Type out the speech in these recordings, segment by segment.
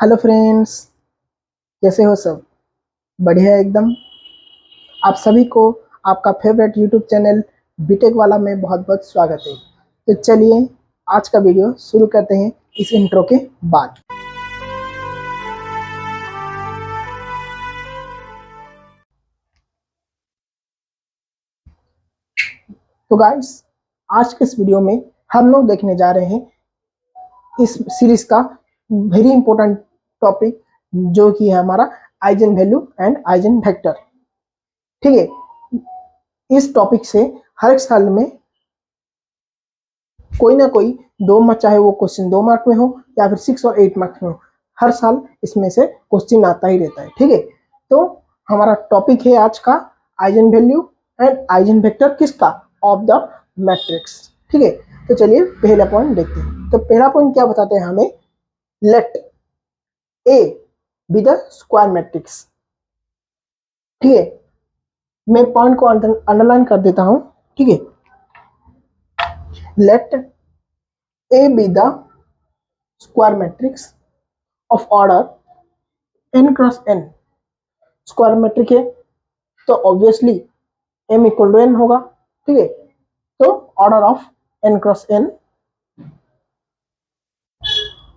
Hello friends, कैसे हो सब? बढ़िया एकदम। आप सभी को आपका फेवरेट यूट्यूब चैनल बीटेक वाला में बहुत बहुत स्वागत है। तो चलिए आज का वीडियो शुरू करते हैं इस इंट्रो के बाद। तो गाइस, आज के इस वीडियो में हम लोग देखने जा रहे हैं इस सीरीज का वेरी इंपॉर्टेंट टॉपिक, जो कि है हमारा eigen value and eigen vector. ठीक है, इस टॉपिक से हर एक साल में कोई ना कोई दो मार्क, चाहे वो क्वेश्चन 2 मार्क में हो या फिर 6 और 8 मार्क्स में हो, हर साल इसमें से क्वेश्चन आता ही रहता है। ठीक है, तो हमारा टॉपिक है आज का eigenvalue and eigenvector किसका? Of the matrix. ठीक है, तो चलिए पहला पॉइंट देखते हैं। तो पहला पॉइंट क्या बताते हैं हमें? Let A be the square matrix. ठीक है, मैं पॉइंट को अंडरलाइन कर देता हूं। ठीक है, let A be the square matrix of order n cross n। Square matrix है तो obviously m equal to n होगा। ठीक है, तो order of n cross n,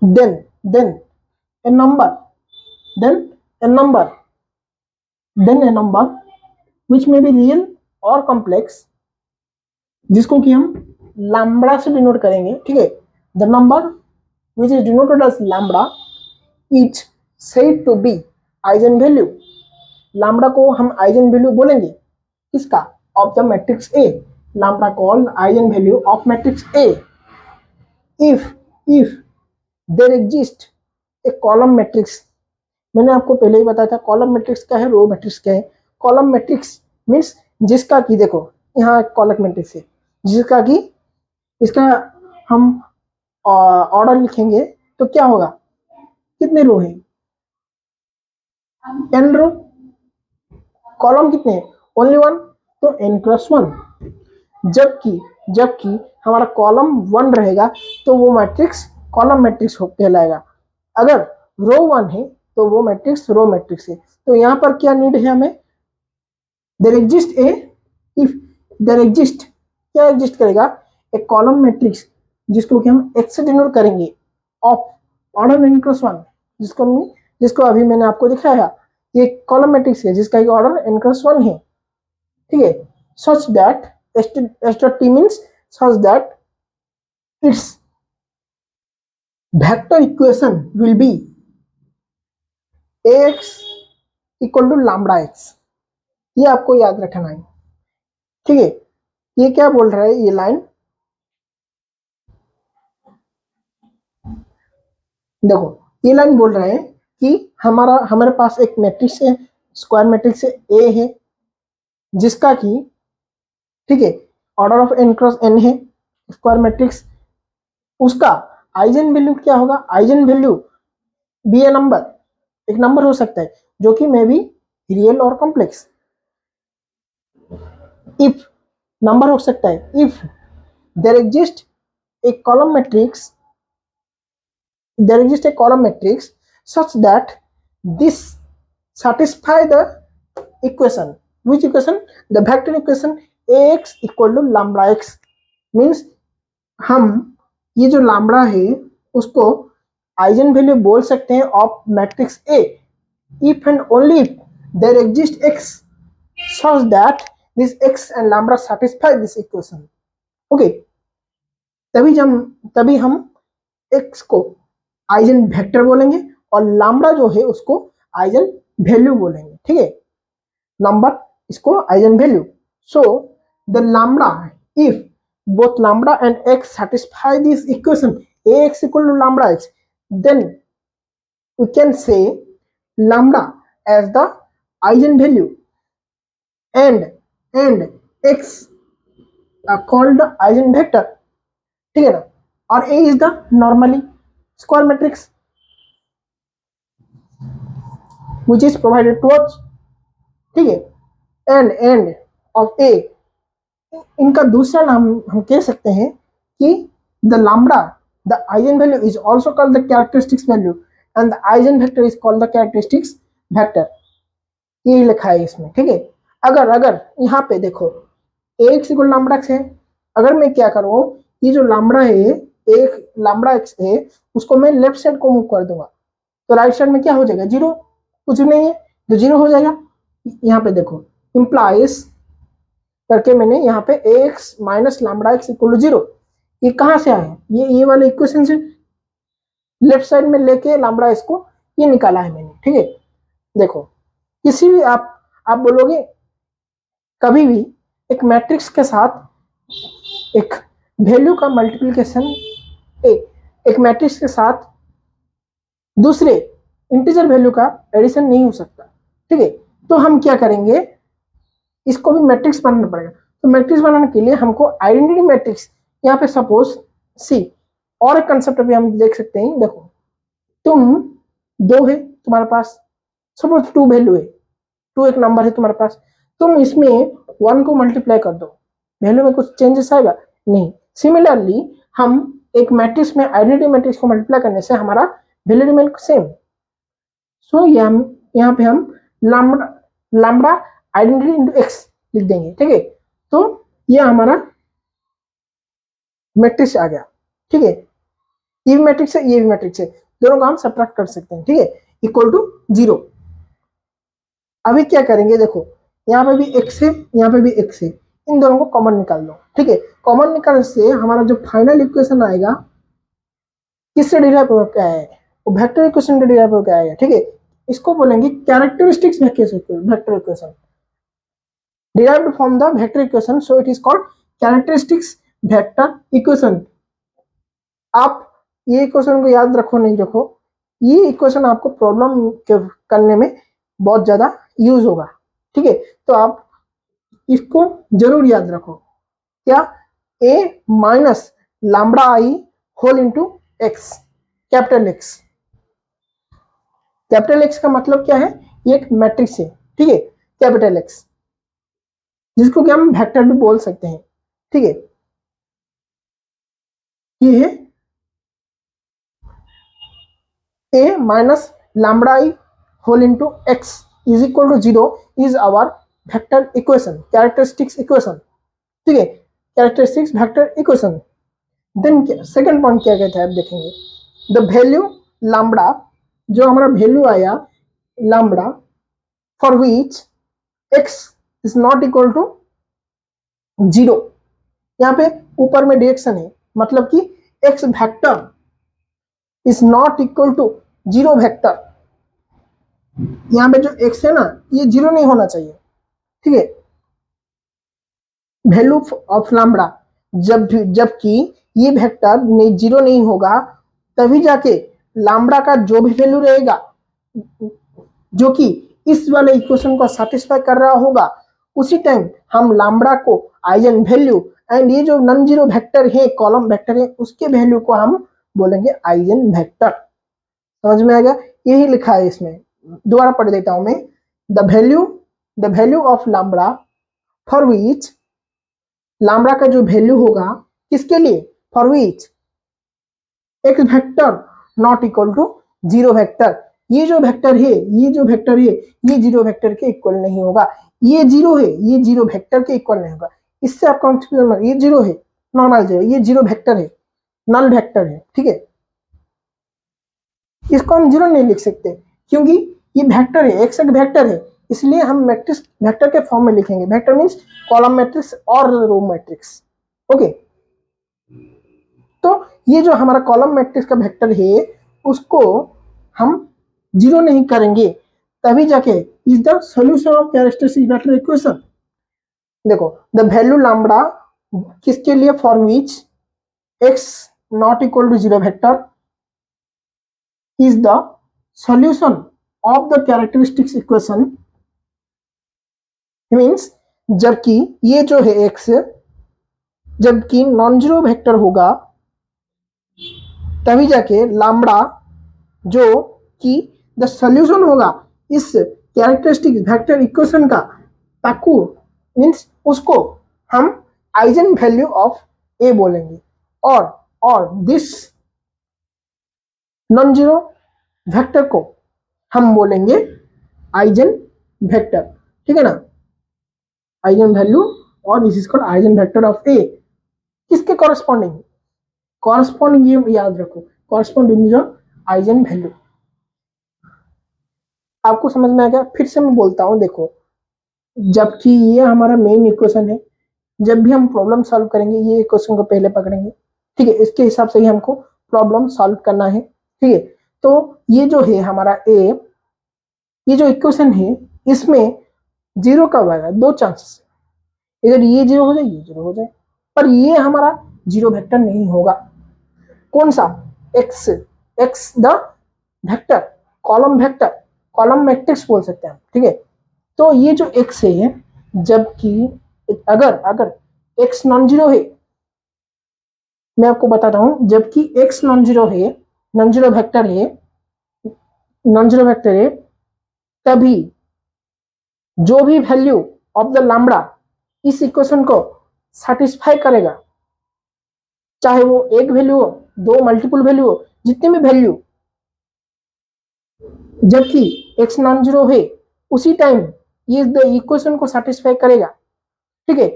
then a number, then a number, then a number which may be real or complex, जिसको कि हम lambda से डिनोट करेंगे। ठीक है, the number which is denoted as lambda is said to be eigen value. Lambda को हम eigen value बोलेंगे किसका? Of the matrix A. Lambda called eigen value of matrix A if there exist a column matrix. मैंने आपको पहले ही बताया था column matrix क्या है, रो मैट्रिक्स क्या है। कॉलम मैट्रिक्स मीन्स जिसका कि देखो यहाँ कॉलम मैट्रिक्स है जिसका कि इसका हम ऑर्डर लिखेंगे तो क्या होगा? कितने रो है? n रो। कॉलम कितने हैं? ओनली 1, तो n क्रॉस 1। जबकि हमारा कॉलम 1 रहेगा तो वो मैट्रिक्स कॉलम मैट्रिक्स कहलाएगा। अगर रो 1 है तो वो मैट्रिक्स रो मैट्रिक्स है। तो यहाँ पर क्या नीड है हमें? There exist a, if there exist, क्या एग्जिस्ट करेगा? एक कॉलम मैट्रिक्स जिसको कि हम x से डिनोट करेंगे ऑफ ऑर्डर n क्रॉस 1, जिसको अभी मैंने आपको दिखाया। ये कॉलम मैट्रिक्स है जिसका ऑर्डर n क्रॉस 1 है। ठीक है, such that S.T means such that its vector equation will be ax equal to lambda x। ये आपको याद रखना है। ठीक है, ये क्या बोल रहा है ये लाइन? देखो, ये लाइन बोल रहा है कि हमारे पास एक मैट्रिक्स है, स्क्वायर मैट्रिक्स है ए है, जिसका कि ठीक है order of n cross n है स्क्वायर मैट्रिक्स। उसका आइजन वैल्यू क्या होगा? Eigen value be a number, एक नंबर हो सकता है जो कि मे बी रियल और कॉम्प्लेक्स। इफ नंबर हो सकता है, if there exist a column matrix, there exists a column matrix such that this satisfy the equation. Which equation? The vector equation ax equal to lambda x। means हम ये जो lambda है उसको eigen value बोल सकते हैं of matrix A if and only if there exist x such that this x and lambda satisfy this equation। Okay, तभी हम x को आइजन वेक्टर बोलेंगे और लैम्ब्डा जो है उसको आइजन वैल्यू बोलेंगे। ठीक है, नंबर इसको eigen value. So the lambda, if both lambda and x satisfy this equation ax equal to lambda x, then we can say lambda as the eigen value and x called the eigen vector। ठीक है ना, और a is the normally square matrix which is provided to us। ठीक है, end of ए, इनका दूसरा नाम हम कह सकते हैं कि the lambda, the eigen value is also called the characteristics value and the eigen vector is called the characteristics vector. ये लिखा है इसमें, ठीक है। अगर अगर यहाँ पे देखो एक्स इक्वल लैम्बडा एक्स है, अगर मैं क्या करूँ, ये जो लैम्बडा है, एक लैम्बडा एक्स है, उसको मैं लेफ्ट साइड को मूव कर दूंगा, तो राइट साइड में क्या हो जाएगा, जीरो, कुछ नहीं है तो जीरो हो जाएगा। यहाँ पे देखो इंप्लाइज करके मैंने यहाँ पे x minus lambda x equal zero, ये कहाँ से आया, ये वाले इक्वेशन से लेफ्ट साइड में लेके लैम्बडा इसको ये निकाला है मैंने, ठीक है। देखो किसी भी आप बोलोगे कभी भी एक मैट्रिक्स के साथ एक वैल्यू का मल्टीप्लिकेशन, एक मैट्रिक्स के साथ दूसरे इंटीजर वैल्यू का एडिशन नहीं हो सकता, ठीक है। तो हम क्या करेंगे, इसको भी मैट्रिक्स बनाना पड़ेगा। तो मैट्रिक्स बनाने के लिए हमको आइडेंटिटी मैट्रिक्स, यहाँ पे सपोज सी, और एक कंसेप्ट भी हम देख सकते हैं। देखो तुम दो है तुम्हारे पास, सपोज टू वैल्यू है, टू एक नंबर है तुम्हारे पास, तुम इसमें वन को मल्टीप्लाई कर दो, वैल्यू में कुछ चेंजेस आएगा नहीं। सिमिलरली हम एक मैट्रिक्स में आइडेंटिटी मैट्रिक्स को मल्टीप्लाई करने से हमारा वैल्यू रिमेन सेम। सो यहाँ पे हम लैम्बडा आइडेंटिटी इंटू एक्स लिख देंगे, ठीक है। तो ये हमारा मैट्रिक्स आ गया, ठीक है। ये भी मैट्रिक्स है, ये भी मैट्रिक्स है, दोनों का हम सब्ट्रैक्ट कर सकते हैं, ठीक है, इक्वल टू जीरो। अभी क्या करेंगे, देखो यहाँ पे भी एक्स है, यहाँ पे भी एक्स है, इन दोनों को कॉमन निकाल लो, ठीक है। कॉमन निकालने से हमारा जो फाइनल इक्वेशन आएगा किससे डिराइव होकर आया है, वो वेक्टर इक्वेशन से डिराइव होकर आएगा, ठीक है। इसको बोलेंगे characteristics vector equation derived from the vector equation, so it is called characteristics vector equation। आप ये इक्वेशन को याद रखो नहीं रखो, ये इक्वेशन आपको प्रॉब्लम करने में बहुत ज्यादा यूज होगा, ठीक है। तो आप इसको जरूर याद रखो, क्या, a minus lambda I whole into X, capital X. Capital X का मतलब क्या है, ये एक मैट्रिक्स है, ठीक है, कैपिटल एक्स, जिसको कि हम वेक्टर भी बोल सकते हैं, ठीक है। ये है a minus lambda I whole into X is equal to zero is our vector equation, characteristics equation, ठीक है, characteristics vector equation. Then second point क्या कहता है, आप देखेंगे द वैल्यू लैम्बडा, जो हमारा वैल्यू आया lambda for which X is not equal to zero. यहाँ पे ऊपर में डायरेक्शन है, मतलब कि X vector is not equal to zero vector. यहाँ पे जो एक्स है ना, ये जीरो नहीं होना चाहिए, ठीक है। वैल्यू ऑफ लैम्बडा जबकि ये वेक्टर जीरो नहीं होगा, तभी जाके लैम्बडा का जो भी वैल्यू रहेगा जो कि इस वाले इक्वेशन को सेटिस्फाई कर रहा होगा, उसी टाइम हम लैम्बडा को आइजन वैल्यू एंड ये जो नॉन जीरो वेक्टर है, कॉलम वेक्टर है, उसके वैल्यू को हम बोलेंगे आइजन वेक्टर। समझ में आएगा, यही लिखा है इसमें, दोबारा पढ़ देता हूं मैं। The value of lambda for which, lambda का जो वैल्यू होगा किसके लिए, फॉर विच एक vector not equal to zero vector, ये जो वेक्टर है, ये जीरो वेक्टर के इक्वल नहीं होगा, ये जीरो है, ये जीरो वेक्टर के इक्वल नहीं होगा। इससे आप कंफ्यूजन, ये जीरो है, नॉर्मल जीरो, ये जीरो वेक्टर है, नल वेक्टर है, ठीक है। इसको हम जीरो नहीं लिख सकते क्योंकि ये वेक्टर है, एक्स एक वेक्टर है, इसलिए हम मैट्रिक्स वेक्टर के फॉर्म में लिखेंगे। वेक्टर मींस कॉलम मैट्रिक्स और रो मैट्रिक्स, ओके। तो ये जो हमारा कॉलम मैट्रिक्स का वेक्टर है, उसको हम जीरो नहीं करेंगे, तभी जाके is the solution of characteristic vector equation. देखो द वैल्यू लैम्बडा किसके लिए, for which X not equal to zero vector is the solution of the characteristics equation, means जबकि ये जो है एक्स जबकि नॉन जीरो वेक्टर होगा, तभी जाके लैम्बडा जो कि द सॉल्यूशन होगा इस कैरेक्टरिस्टिक वेक्टर इक्वेशन का, ताकू मीन्स उसको हम आइजन वैल्यू ऑफ ए बोलेंगे। और दिस नॉन जीरो वेक्टर को हम बोलेंगे आइजन वेक्टर, ठीक है ना, आइजन वैल्यू, और this is called eigen vector of A. किसके कॉरेस्पॉन्डिंग, कॉरेस्पॉन्डिंग ये याद रखो, कॉरेस्पॉन्डिंग आइजन वैल्यू। आपको समझ में आ गया? फिर से मैं बोलता हूं, देखो, जबकि ये हमारा मेन इक्वेशन है, जब भी हम प्रॉब्लम सॉल्व करेंगे ये इक्वेशन को पहले पकड़ेंगे, ठीक है, इसके हिसाब से ही हमको प्रॉब्लम सॉल्व करना है, ठीक है। तो ये जो है हमारा ए, ये जो इक्वेशन है इसमें जीरो कब आएगा, दो चांसेस, इधर ये जीरो हो जाए, ये जीरो हो जाए, पर ये हमारा जीरो वेक्टर नहीं होगा। कौन सा, x, x the vector, column vector, column matrix बोल सकते हैं, ठीक है। तो ये जो एक्स है, जबकि अगर अगर एक्स नॉन जीरो है, मैं आपको बताता हूं, जबकि एक्स नॉन जीरो है, नॉन जीरो वेक्टर है, नॉन जीरो वेक्टर है, तभी जो भी वैल्यू ऑफ द लैम्ब्डा इस इक्वेशन को सेटिस्फाई करेगा, चाहे वो एक वैल्यू हो, दो मल्टीपल वैल्यू हो, जितने भी वैल्यू, जबकि एक्स नॉन जीरो है, उसी टाइम ये द इक्वेशन को सेटिस्फाई करेगा, ठीक है।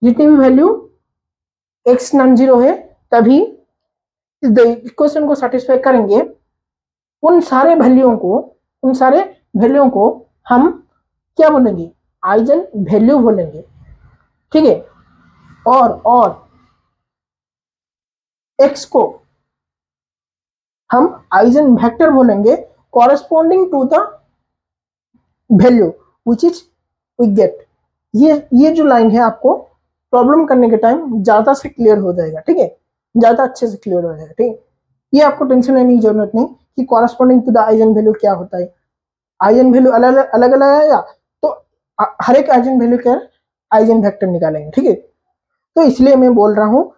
जितनी भी वैल्यू एक्स नॉन जीरो है, तभी द इक्वेशन को सेटिस्फाई करेंगे, उन सारे वैल्यूओं को, उन सारे वैल्यूओं को हम क्या बोलेंगे, आइजन वैल्यू बोलेंगे, ठीक है। और एक्स को हम आइजन वेक्टर बोलेंगे corresponding to the value which is we get. ये जो लाइन है आपको प्रॉब्लम करने के टाइम ज्यादा से क्लियर हो जाएगा, ठीक है, ज्यादा अच्छे से क्लियर हो जाएगा, ठीक है। ये आपको टेंशन लेने की जरूरत नहीं कि corresponding to the eigen value क्या होता है, आइजन वैल्यू अलग अलग आएगा तो हर एक आइजन वैल्यू का आइजन वेक्टर निकालेंगे, ठीक है। तो इसलिए मैं बोल रहा हूँ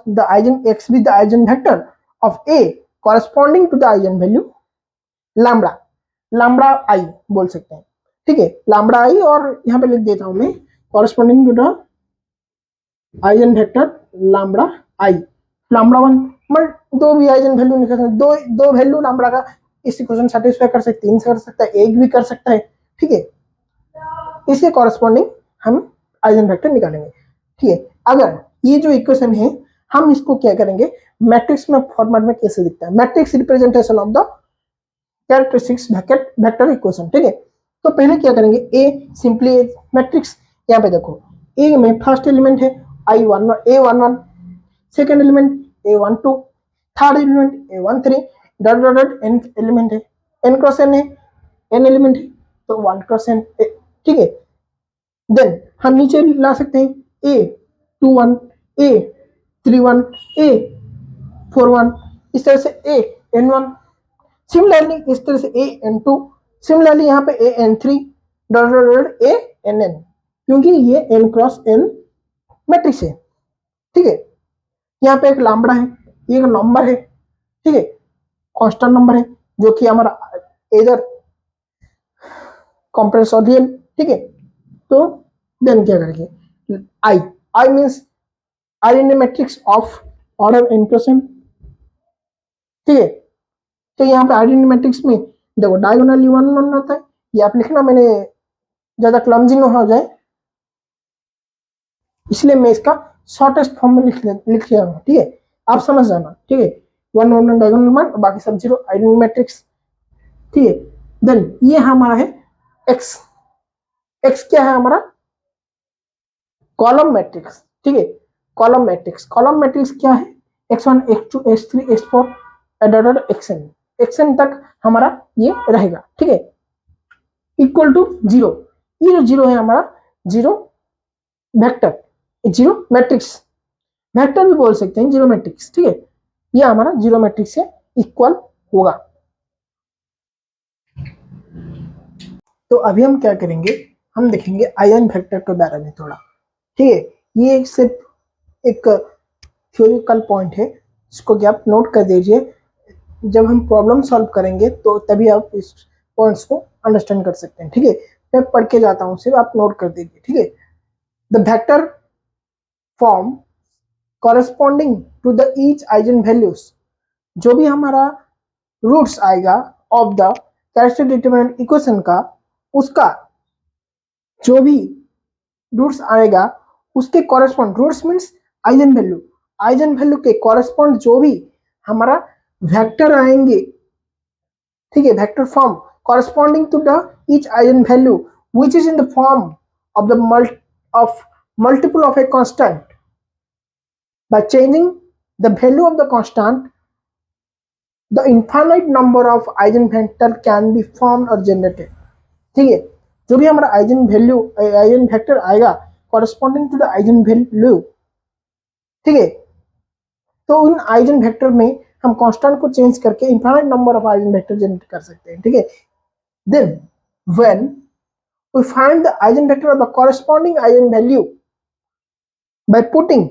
the eigen X with the eigen vector of A corresponding to the eigen value lambda, lambda I बोल सकते हैं, ठीक है, लैम्ब्डा आई, और यहाँ पे लिख देता हूं मैं corresponding to the eigen vector lambda I, lambda one, मैं दो भी आइजन वैल्यू निकाल सकते, दो दो वैल्यू लैम्ब्डा का इस इक्वेशन सेटिस्फाई कर सकते, तीन से कर सकता है, एक भी कर सकता है, ठीक है। इसके कॉरेस्पॉन्डिंग हम आइजन वेक्टर निकालेंगे, ठीक है। अगर ये जो इक्वेशन है हम इसको क्या करेंगे, मैट्रिक्स में फॉर्मेट में कैसे दिखता है, matrix representation of the characteristics vector equation, ठीक है। तो पहले क्या करेंगे, ए सिंपली मैट्रिक्स, यहाँ पे देखो ए में फर्स्ट एलिमेंट है A11, second element A12, third element A13, dot dot dot an element है, एन क्रॉस एन है, एन एलिमेंट है, तो वन क्रॉस एन, ठीक है। देन हम नीचे ला सकते हैं A21, A31, A41, इस तरह से AN1, सिमिलरली इस तरह से AN2, सिमिलरली यहाँ पे AN3, dot dot dot ANN, क्योंकि ये n क्रॉस n मैट्रिक्स है, ठीक है। यहाँ पे एक लैम्ब्डा है, ये एक नंबर है, ठीक है, कांस्टेंट नंबर है, जो कि हमारा इधर कॉम्प्लेक्स और रियल, ठीक है। तो देन क्या करेंगे, I, I means identity matrix of order n cross n, ठीक है। तो यहाँ पे आइडेंटिटी मैट्रिक्स में देखो डायगोनली वन वन होता है, ये आप लिखना, मैंने ज्यादा क्लमजी ना हो जाए इसलिए मैं इसका शॉर्टेस्ट फॉर्म में लिख लिया हूँ, ठीक है, आप समझ जाना, ठीक है। वन वन डायगोनल वन, बाकी सब जीरो, आइडेंटिटी मैट्रिक्स, ठीक है। देन ये हमारा है एक्स, एक्स क्या है हमारा, कॉलम मैट्रिक्स, ठीक है, कॉलम मैट्रिक्स, कॉलम मैट्रिक्स क्या है, x1 x2 x3 x4 dot xn, xn तक हमारा ये रहेगा, ठीक है, इक्वल टू जीरो। ये जो जीरो है हमारा zero vector, zero matrix, vector भी बोल सकते हैं जीरो मैट्रिक्स, ठीक है, ये हमारा जीरो मैट्रिक्स से इक्वल होगा। तो अभी हम क्या करेंगे, हम देखेंगे आयन वेक्टर के बारे में थोड़ा, ठीक है। ये सिर्फ एक थ्योरिकल पॉइंट है, इसको कि आप नोट कर दीजिए, जब हम प्रॉब्लम सॉल्व करेंगे तो तभी आप इस पॉइंट्स को अंडरस्टैंड कर सकते हैं, ठीक है। मैं पढ़ के जाता हूँ, सिर्फ आप नोट कर दीजिए, ठीक है। The vector form corresponding to the each eigen values, जो भी हमारा रूट्स आएगा of the characteristic determinant equation का, उसका जो भी रूट्स आएगा उसके correspond, roots means eigen value, eigen value के कॉरेस्पॉन्ड जो भी हमारा वेक्टर आएंगे, ठीक है, vector form corresponding to the each eigen value which is in the form of the multiple of a constant, by changing the value of the constant the infinite number of eigenvector can be formed or generated। ठीक है, जो भी हमारा eigen value eigen vector आएगा corresponding to the eigen value, ठीक है, तो उन आइजन वेक्टर में हम कांस्टेंट को चेंज करके infinite number of eigen vector generate कर सकते हैं। ठीक है, then when we find the eigen vector of the corresponding eigen value by putting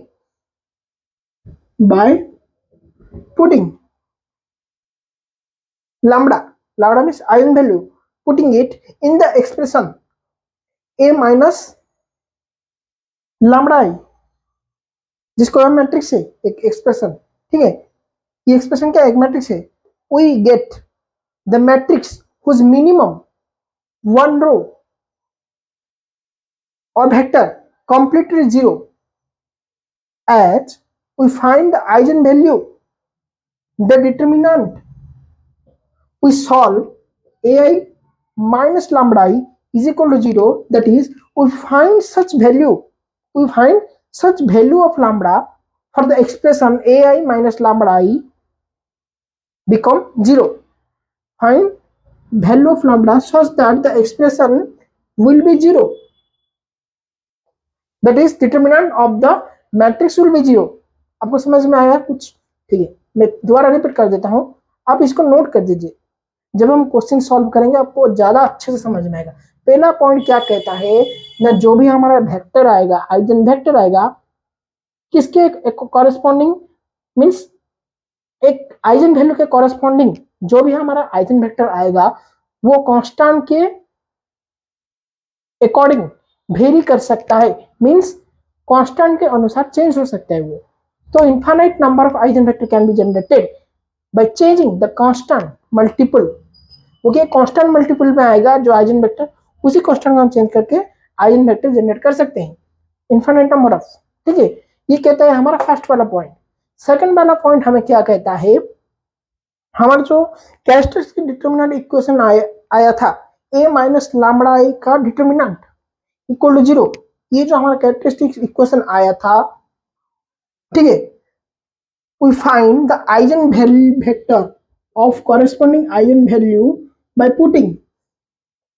lambda means eigen value, putting it in the expression a minus lambda I, जिसको हम matrix है एक expression, ठीक है, ये एक्सप्रेशन क्या एक मैट्रिक्स है, we get the matrix whose minimum one row और vector completely zero as we find the eigenvalue, the determinant we solve ai minus lambda I is equal to 0, that is we find such value of lambda for the expression ai minus lambda I become 0, find value of lambda such that the expression will be 0, that is determinant of the matrix will be 0। आपको समझ में आया कुछ? ठीक है, मैं दोबारा repeat कर देता हूं, आप इसको नोट कर दीजिए, जब हम क्वेश्चन सॉल्व करेंगे आपको ज्यादा अच्छे से समझ में आएगा। पहला पॉइंट क्या कहता है ना, जो भी हमारा वेक्टर आएगा आइजन वेक्टर आएगा किसके कॉरेस्पॉन्डिंग मींस एक आइजन वैल्यू के कॉरेस्पॉन्डिंग जो भी हमारा आइजन वेक्टर आएगा वो कांस्टेंट के अकॉर्डिंग वेरी कर सकता है, मींस कांस्टेंट के अनुसार चेंज हो सकता है वो। तो infinite number of eigen vector can be generated by changing the constant multiple, okay, constant multiple में आएगा जो आइजन वेक्टर, उसी कांस्टेंट को हम चेंज करके आइजन वेक्टर जनरेट कर सकते हैं इनफाइनाइट नंबर ऑफ। ठीक है, ये कहता है हमारा फर्स्ट वाला पॉइंट। सेकंड वाला पॉइंट हमें क्या कहता है, हमारा जो कैरेक्टरिस्टिक डिटरमिनेंट इक्वेशन आया था a माइनस लैम्बडा I का डिटरमिनेंट इक्वल टू 0, ये जो हमारा कैरेक्टरिस्टिक इक्वेशन आया था, ठीक है, we find the eigenvalue vector of corresponding eigenvalue by putting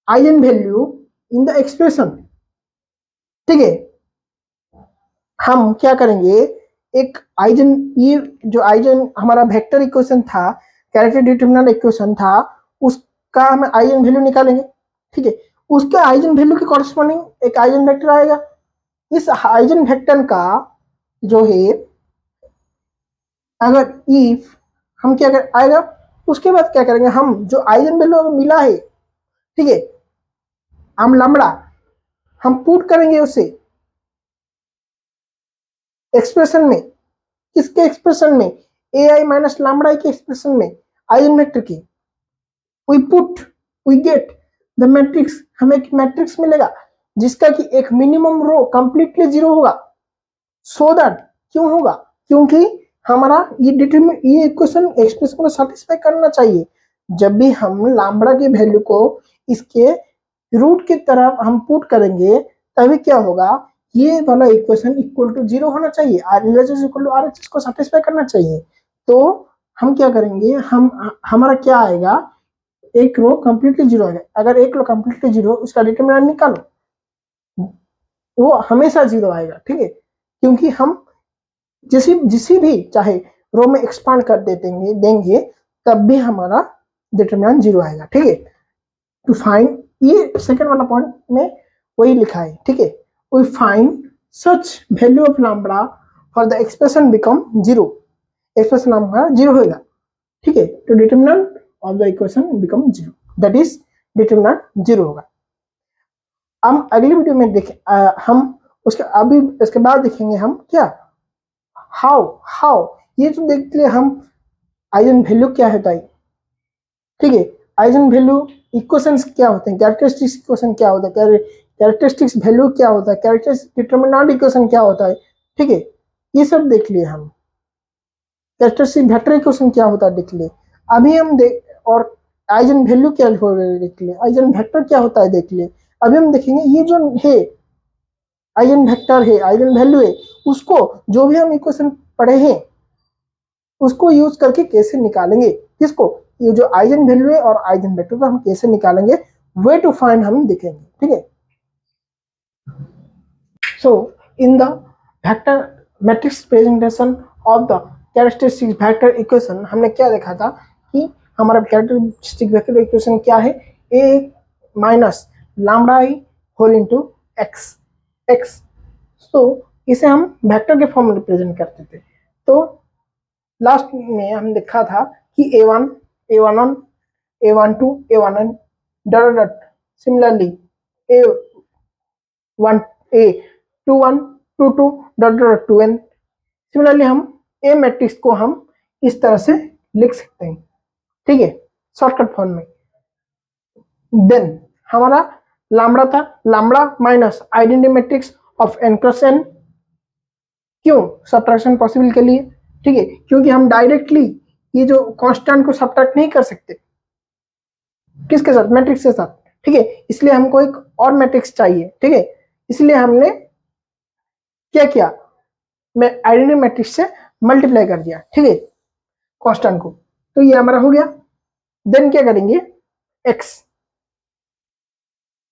eigenvalue in the expression। ठीक है, हम क्या करेंगे, एक आइजन, ये जो आइजन हमारा वेक्टर इक्वेशन था, कैरेक्टरिस्टिक डिटरमिनेंट इक्वेशन था, उसका हम आइजन वैल्यू निकालेंगे। ठीक है, उसके आइजन वैल्यू के कॉरेस्पॉन्डिंग एक आइजन वेक्टर आएगा, इस आइजन वेक्टर का जो है अगर इफ हम क्या कर आएगा, उसके बाद क्या करेंगे, हम जो आइजन वैल्यू हमें मिला है, ठीक है, हम लैम्बडा हम पुट करेंगे उसे एक्सप्रेशन में, किसके एक्सप्रेशन में, ai माइनस लैम्बडा के एक्सप्रेशन में आइजन वेक्टर की, we put we get the matrix, हमें एक मैट्रिक्स मिलेगा जिसका कि एक मिनिमम रो कंप्लीटली 0 होगा, सो दैट, क्यों होगा, क्योंकि हमारा ये इक्वेशन एक्सप्रेशन को सेटिस्फाई करना चाहिए। जब भी हम लैम्बडा की वैल्यू को इसके रूट की तरफ हम पुट करेंगे तभी क्या होगा, ये वाला इक्वेशन इक्वल टू 0 होना चाहिए, RLHS इक्वल टू RHS को सेटिस्फाई करना चाहिए। तो हम क्या करेंगे, हम हमारा क्या आएगा, एक रो कंप्लीटली 0 आएगा, अगर एक रो कंप्लीटली 0 उसका डिटरमिनेंट निकालो, वो हमेशा 0 आएगा। ठीक है, क्योंकि हम जिसी भी चाहे रो में एक्सपांड कर देंगे तब भी हमारा डिटरमिनेंट 0 आएगा। ठीक है, टू फाइंड, ये सेकंड वाला पॉइंट में वही लिखा है। ठीक है, we find such value of lambda for the expression become 0, expression हमारा 0 होगा। ठीक है, तो determinant of the equation become 0, that is determinant 0 होगा। हम अगली वीडियो में हम उसके बाद देखेंगे हम क्या, हाउ ये तो देख लिए हम आइजन वैल्यू क्या होता है, ठीक है। आइजन वैल्यू इक्वेशंस क्या होते हैं, कैरेक्टरिस्टिक्स इक्वेशन क्या होता है, कैरेक्टरिस्टिक्स वैल्यू क्या होता है, कैरेक्टरिस्टिक्स डिटरमिनेंट इक्वेशन क्या होता है, ठीक है, ये सब देख लिए हम। कैरेक्टरिस्टिक वेक्टर इक्वेशन क्या होता है देख लिए। अभी हम देख और आइजन वैल्यू क्या होता है देख लिए, आइजन वेक्टर क्या होता है देख लिए। अभी हम देखेंगे ये जो है आइजन वेक्टर है, आइजन वैल्यू है, उसको जो भी हम इक्वेशन पढ़े हैं उसको यूज करके कैसे निकालेंगे, किसको, ये जो आइजन वैल्यू है और आइजन वेक्टर को हम कैसे निकालेंगे, वे टू फाइंड हम देखेंगे, ठीक है। So in the vector matrix presentation of the characteristic vector equation हमने क्या देखा था कि हमारा कैरेक्टरिस्टिक वेक्टर इक्वेशन क्या है, ए माइनस लैम्डा आई होल इनटू एक्स एक्स। तो इसे हम वेक्टर के फॉर्म में रिप्रेजेंट करते थे। तो लास्ट में हम देखा था कि a1 a11 a12 a1n dot dot similarly a1 a21 22 dot dot 2n। Similarly हम ए मैट्रिक्स को हम इस तरह से लिख सकते हैं, ठीक है, शॉर्टकट फॉर्म में। देन हमारा लैम्बडा था, lambda minus identity matrix of n cross n, क्यों, सब्ट्रैक्शन पॉसिबल के लिए, ठीक है, क्योंकि हम डायरेक्टली ये जो कांस्टेंट को सब्ट्रैक्ट नहीं कर सकते, किसके साथ, मैट्रिक्स के साथ, ठीक है, इसलिए हमको एक और मैट्रिक्स चाहिए, ठीक है, इसलिए हमने क्या किया, मैं आइडेंटिटी मैट्रिक्स से मल्टीप्लाई कर दिया, ठीक है, कांस्टेंट को। तो ये हमारा हो गया। देन क्या करेंगे, x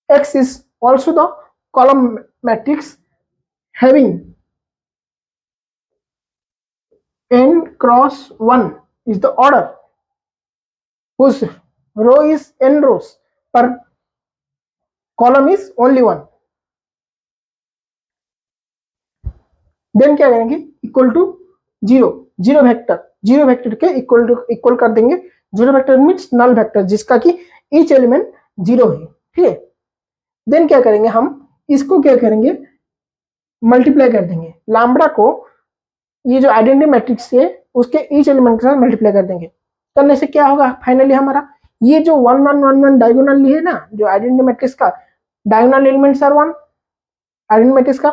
x is also the column matrix having n cross 1 is the order whose row is n rows per column is only 1। Then क्या करेंगे, equal to zero, zero vector के इक्वल कर देंगे। Zero vector means null vector जिसका कि each element zero है, ठीक है। देन क्या करेंगे, हम इसको क्या करेंगे, मल्टीप्लाई कर देंगे, लैम्बडा को ये जो आइडेंटिटी मैट्रिक्स है उसके ईच एलिमेंट के साथ मल्टीप्लाई कर देंगे। करने से क्या होगा, फाइनली हमारा ये जो 1 1 1 1 डायगोनल है ना, जो आइडेंटिटी मैट्रिक्स का diagonal elements are 1 identity matrix का,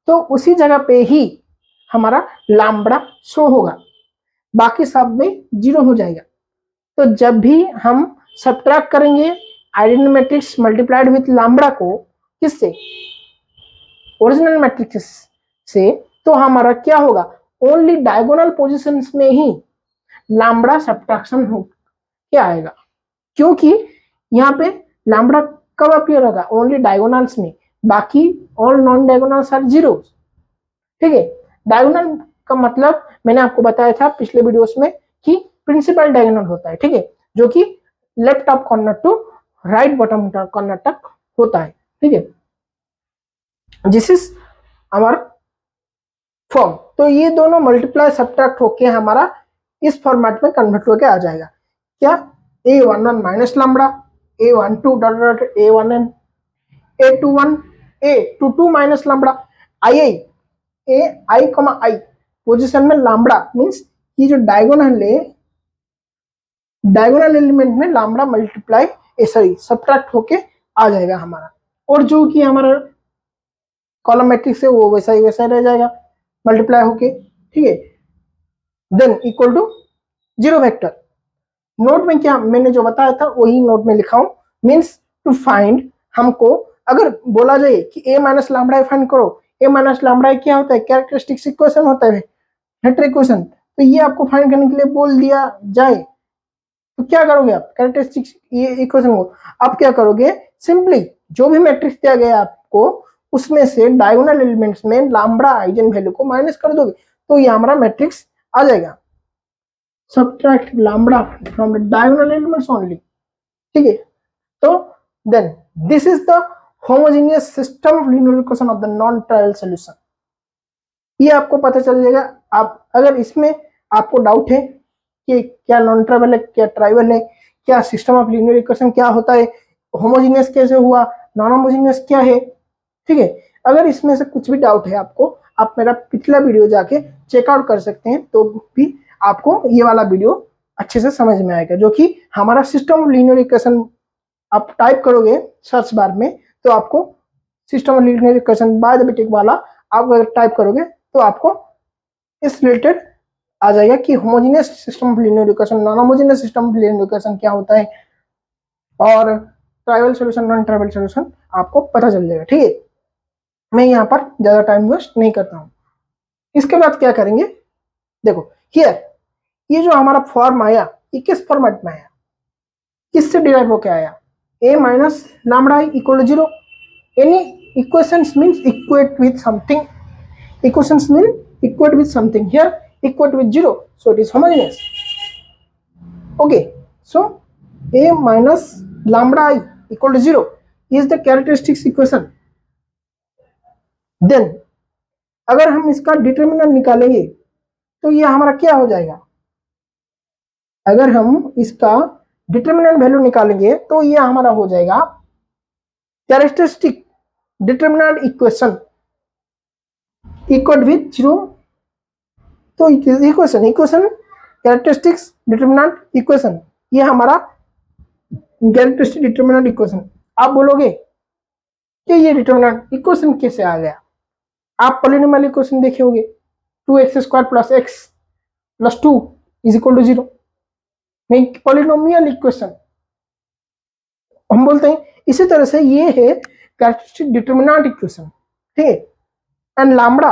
तो उसी जगह पे ही हमारा लैम्बडा शो होगा, बाकी सब में जीरो हो जाएगा। तो जब भी हम सब्ट्रैक्ट करेंगे identity matrix multiplied with lambda को, किससे, ओरिजिनल मैट्रिक्स से, तो हमारा क्या होगा, ओनली डायगोनल पोजीशंस में ही लैम्बडा सब्ट्रैक्शन हो क्या आएगा, क्योंकि यहाँ पे लैम्बडा कब अपीयर होगा, ओनली डायगोनल्स में, बाकी all non diagonals are zero, ठीक है। डायगोनल का मतलब मैंने आपको बताया था पिछले वीडियोस में कि प्रिंसिपल डायगोनल होता है, ठीक है, जो कि left top corner to right bottom corner तक होता है, ठीक है। This is our form. तो ये दोनों मल्टीप्लाई सब्ट्रैक्ट होके हमारा इस फॉर्मेट में कन्वर्ट होके आ जाएगा, क्या, a11 minus lambda a12 dot dot a1n a21 a22 minus lambda I position में लैम्बडा मींस ये जो डायगोनल है, डायगोनल एलिमेंट में लैम्बडा मल्टीप्लाई सॉरी सब्ट्रैक्ट होके आ जाएगा हमारा, और जो कि हमारा कॉलम मैट्रिक्स है वो वैसा ही वैसा रह जाएगा मल्टीप्लाई होके, ठीक है। Then equal to zero vector. Note में क्या मैंने जो बताया था वही नोट में लिखा हूं, मींस टू फाइंड, हमको अगर बोला जाए कि a माइनस लैम्बडा फाइंड करो, a माइनस लैम्बडा क्या होता है, कैरेक्टरिस्टिक्स इक्वेशन होता है, वेक्टर इक्वेशन। तो ये आपको फाइंड करने के लिए बोल दिया जाए तो क्या करोगे आप, कैरेक्टरिस्टिक्स ये इक्वेशन को आप क्या करोगे, सिंपली जो भी मैट्रिक्स दिया गया आपको उसमें से डायगोनल एलिमेंट्स में लैम्बडा आइगन वैल्यू को माइनस कर दोगे, तो ये हमारा मैट्रिक्स आ जाएगा। Subtract lambda from the diagonal elements only, ठीक है। तो then this is the homogeneous system of linear equation of the non trivial solution. ये आपको पता चल जाएगा। आप अगर इसमें आपको डाउट है कि क्या नॉन ट्राइवल है क्या ट्राइवल है, क्या सिस्टम ऑफ लीनियर इक्वेशन क्या होता है, होमोजेनियस कैसे हुआ, नॉन होमोजेनियस क्या है, ठीक है, अगर इसमें से कुछ भी डाउट है आपको, आप मेरा पिछला वीडियो जाके चेकआउट कर सकते हैं, तो भी आपको ये वाला वीडियो अच्छे से समझ में आएगा, जो कि हमारा सिस्टम ऑफ लीनियर इक्वेशन आप टाइप करोगे सर्च बार में तो आपको system of linear equation by the BTech वाला आप अगर टाइप करोगे तो आपको इस रिलेटेड आ जाएगा कि homogeneous system of linear equation, non homogeneous system of linear equation क्या होता है, और trivial solution, non trivial solution आपको पता चल जाएगा। ठीक है, मैं यहाँ पर ज्यादा टाइम वेस्ट नहीं करता हूँ। इसके बाद क्या करेंगे, देखो हियर ये जो हमारा फॉर्म आया ये किस फॉर्मेट में आया, किससे डिराइव होकर आया, a minus lambda equal to 0। Any equations means equate with something, equations mean equate with something, here equate with 0, so it is homogeneous. Okay, so a minus lambda I equal to 0 is the characteristics equation. Then अगर हम इसका determinant निकालेंगे तो ये हमारा क्या हो जाएगा, अगर हम इसका डिटर्मिनेंट वैल्यू निकालेंगे तो ये हमारा हो जाएगा characteristic determinant equation equal with 0, तो इक्वेशन कैरेक्टरिस्टिक्स डिटर्मिनेंट इक्वेशन, ये हमारा कैरेक्टरिस्टिक डिटर्मिनेंट इक्वेशन। आप बोलोगे कि ये डिटर्मिनेंट इक्वेशन कैसे आ गया, आप पॉलिनोमियल इक्वेशन देखे होंगे 2x² plus x plus 2 is equal to 0, नहीं पॉलिनोमियल इक्वेशन हम बोलते हैं। इसी तरह से ये है कैरेक्टरिस्टिक डिटर्मिनेंट इक्वेशन। ठीक है, एंड लैम्बडा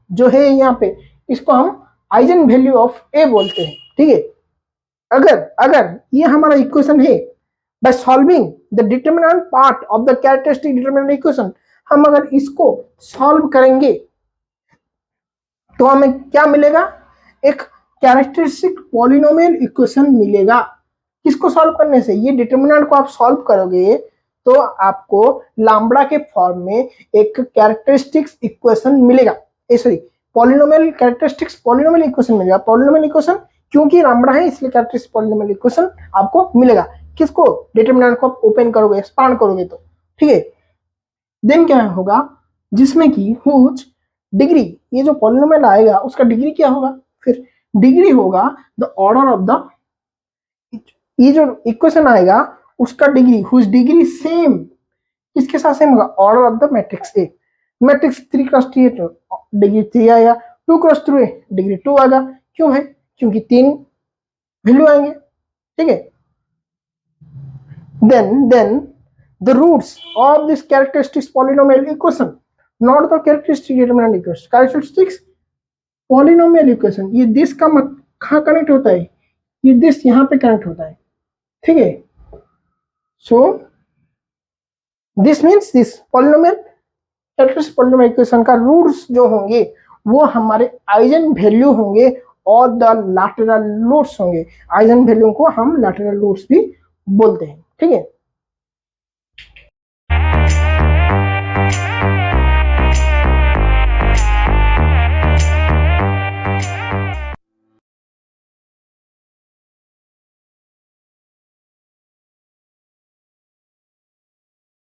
जो है यहाँ पे इसको हम आइजन वैल्यू ऑफ ए बोलते हैं। ठीक है, अगर ये हमारा इक्वेशन है, by solving the determinant part of the characteristic determinant equation, हम अगर इसको सॉल्व करेंगे तो हमें क्या मिलेगा, एक कैरेक्टरिस्टिक पॉलिनोमियल इक्वेशन मिलेगा। किसको सॉल्व करने से, ये डिटर्मिनेंट को आप सॉल्व करोगे तो आपको लैम्बडा के फॉर्म में एक कैरेक्टरिस्टिक्स इक्वेशन मिलेगा, sorry polynomial characteristics polynomial equation मिलेगा। पॉलिनोमियल इक्वेशन क्योंकि लैम्बडा है इसलिए कैरेक्टरिस्टिक पॉलिनोमियल इक्वेशन आपको मिलेगा। किसको, डिटर्मिनेंट को आप ओपन करोगे, एक्सपांड करोगे तो। ठीक है, देन क्या होगा, जिसमें कि हुज डिग्री, ये जो पॉलिनोमियल आएगा उसका डिग्री क्या होगा, फिर डिग्री होगा द ऑर्डर ऑफ द, ये जो इक्वेशन आएगा उसका डिग्री, हुज डिग्री सेम किसके साथ सेम होगा, order of the matrix A. Matrix 3 cross 3 degree 3 आएगा, 2 क्रॉस 3 डिग्री 2 आएगा। क्यों है, क्योंकि 3 वैल्यू आएंगे। ठीक है, then the roots of this characteristics polynomial equation, not the characteristic determinant equation, characteristics polynomial equation, ये दिस का कहाँ कनेक्ट होता है, ये दिस यहाँ पे कनेक्ट होता है। ठीक है, so this means this polynomial characteristic polynomial equation का रूट्स जो होंगे वो हमारे आइजन वैल्यू होंगे और द लैटरल रूट्स होंगे। आइजन वैल्यू को हम लैटरल रूट्स भी बोलते हैं। ठीक है,